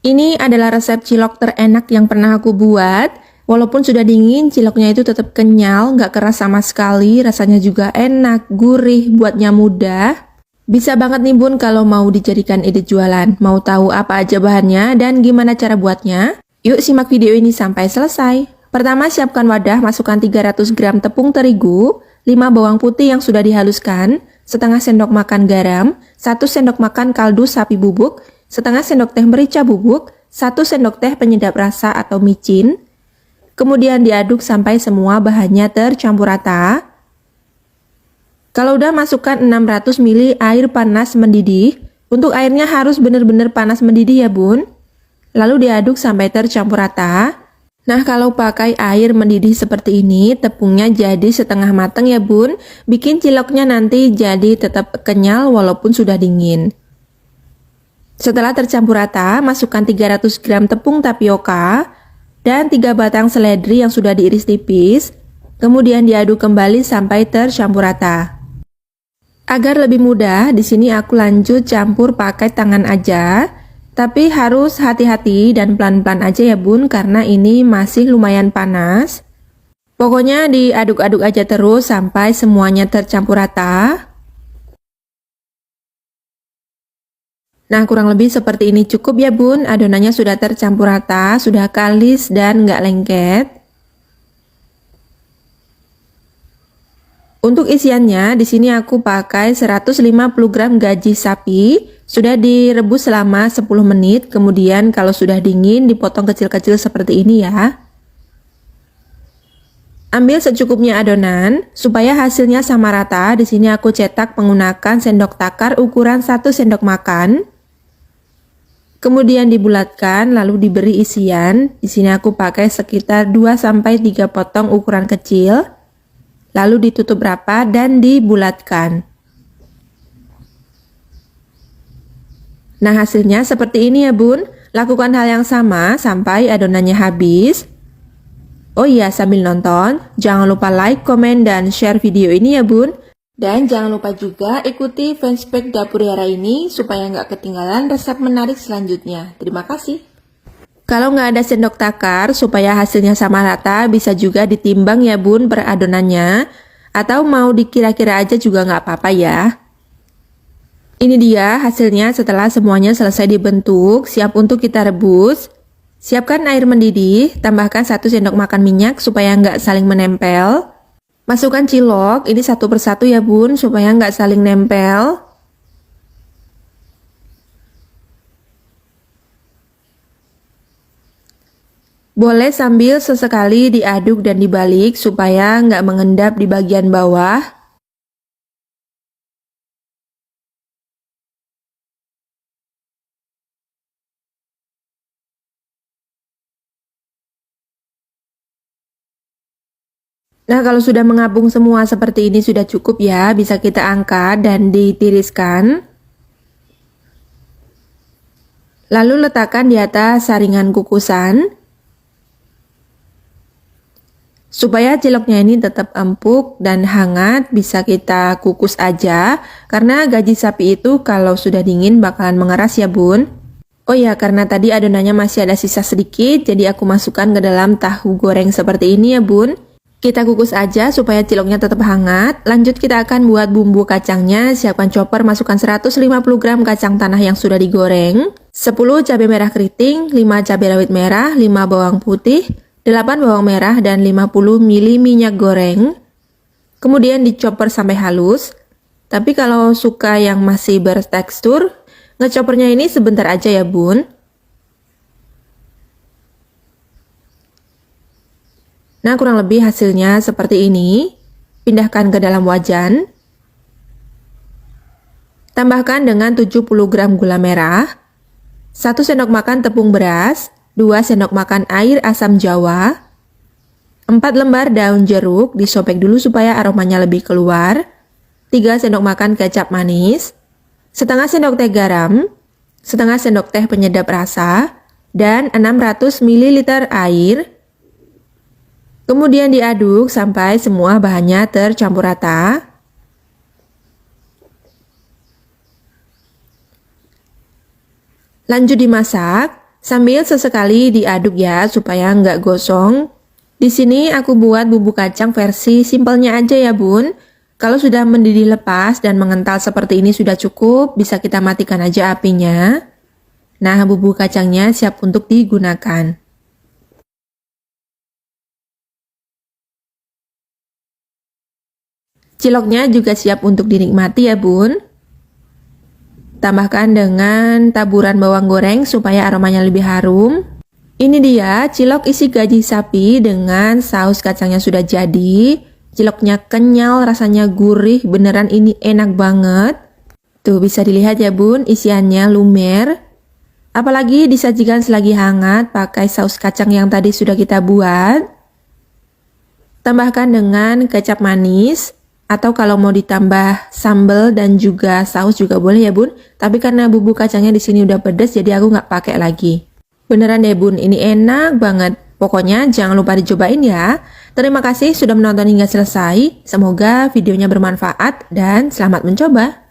Ini adalah resep cilok terenak yang pernah aku buat. Walaupun sudah dingin, ciloknya itu tetap kenyal, nggak keras sama sekali, rasanya juga enak, gurih, buatnya mudah. Bisa banget nih bun kalau mau dijadikan ide jualan. Mau tahu apa aja bahannya dan gimana cara buatnya? Yuk simak video ini sampai selesai. Pertama siapkan wadah, masukkan 300 gram tepung terigu, 5 bawang putih yang sudah dihaluskan, setengah sendok makan garam, 1 sendok makan kaldu sapi bubuk, setengah sendok teh merica bubuk, 1 sendok teh penyedap rasa atau micin. Kemudian diaduk sampai semua bahannya tercampur rata. Kalau udah masukkan 600 ml air panas mendidih. Untuk airnya harus benar-benar panas mendidih ya bun. Lalu diaduk sampai tercampur rata. Nah kalau pakai air mendidih seperti ini, tepungnya jadi setengah matang ya bun. Bikin ciloknya nanti jadi tetap kenyal walaupun sudah dingin. Setelah tercampur rata, masukkan 300 gram tepung tapioka dan 3 batang seledri yang sudah diiris tipis. Kemudian diaduk kembali sampai tercampur rata. Agar lebih mudah, di sini aku lanjut campur pakai tangan aja. Tapi harus hati-hati dan pelan-pelan aja ya bun, karena ini masih lumayan panas. Pokoknya diaduk-aduk aja terus sampai semuanya tercampur rata. Nah kurang lebih seperti ini cukup ya bun, adonannya sudah tercampur rata, sudah kalis dan nggak lengket. Untuk isiannya di sini aku pakai 150 gram gaji sapi, sudah direbus selama 10 menit, kemudian kalau sudah dingin dipotong kecil-kecil seperti ini ya. Ambil secukupnya adonan supaya hasilnya sama rata. Di sini aku cetak menggunakan sendok takar ukuran 1 sendok makan. Kemudian dibulatkan lalu diberi isian. Di sini aku pakai sekitar 2 sampai 3 potong ukuran kecil. Lalu ditutup rapat dan dibulatkan. Nah, hasilnya seperti ini ya, Bun. Lakukan hal yang sama sampai adonannya habis. Oh iya, sambil nonton, jangan lupa like, komen, dan share video ini ya, Bun. Dan jangan lupa juga ikuti fanspage Dapur Yara ini supaya nggak ketinggalan resep menarik selanjutnya. Terima kasih. Kalau nggak ada sendok takar, supaya hasilnya sama rata, bisa juga ditimbang ya bun per adonannya. Atau mau dikira-kira aja juga nggak apa-apa ya. Ini dia hasilnya setelah semuanya selesai dibentuk, siap untuk kita rebus. Siapkan air mendidih, tambahkan 1 sendok makan minyak supaya nggak saling menempel. Masukkan cilok, ini satu persatu ya bun, supaya nggak saling nempel. Boleh sambil sesekali diaduk dan dibalik supaya nggak mengendap di bagian bawah. Nah kalau sudah mengapung semua seperti ini sudah cukup ya, bisa kita angkat dan ditiriskan. Lalu letakkan di atas saringan kukusan. Supaya ciloknya ini tetap empuk dan hangat, bisa kita kukus aja. Karena gaji sapi itu kalau sudah dingin bakalan mengeras ya bun. Oh ya, karena tadi adonannya masih ada sisa sedikit, jadi aku masukkan ke dalam tahu goreng seperti ini ya bun. Kita kukus aja supaya ciloknya tetap hangat. Lanjut kita akan buat bumbu kacangnya. Siapkan chopper, masukkan 150 gram kacang tanah yang sudah digoreng, 10 cabai merah keriting, 5 cabai rawit merah, 5 bawang putih, 8 bawang merah, dan 50 ml minyak goreng. Kemudian dichopper sampai halus. Tapi kalau suka yang masih bertekstur, ngechoppernya ini sebentar aja ya bun. Nah kurang lebih hasilnya seperti ini. Pindahkan ke dalam wajan. Tambahkan dengan 70 gram gula merah, 1 sendok makan tepung beras, 2 sendok makan air asam jawa, 4 lembar daun jeruk, disobek dulu supaya aromanya lebih keluar, 3 sendok makan kecap manis, setengah sendok teh garam, setengah sendok teh penyedap rasa, dan 600 ml air. Kemudian diaduk sampai semua bahannya tercampur rata. Lanjut dimasak. Sambil sesekali diaduk ya supaya nggak gosong. Di sini aku buat bumbu kacang versi simpelnya aja ya bun. Kalau sudah mendidih lepas dan mengental seperti ini sudah cukup, bisa kita matikan aja apinya. Nah, bumbu kacangnya siap untuk digunakan. Ciloknya juga siap untuk dinikmati ya bun. Tambahkan dengan taburan bawang goreng supaya aromanya lebih harum. Ini dia cilok isi gaji sapi dengan saus kacangnya sudah jadi. Ciloknya kenyal, rasanya gurih, beneran ini enak banget. Tuh bisa dilihat ya bun, isiannya lumer. Apalagi disajikan selagi hangat pakai saus kacang yang tadi sudah kita buat. Tambahkan dengan kecap manis. Atau kalau mau ditambah sambal dan juga saus juga boleh ya bun. Tapi karena bumbu kacangnya di sini udah pedas jadi aku nggak pakai lagi. Beneran deh bun, ini enak banget. Pokoknya jangan lupa dicobain ya. Terima kasih sudah menonton hingga selesai. Semoga videonya bermanfaat dan selamat mencoba.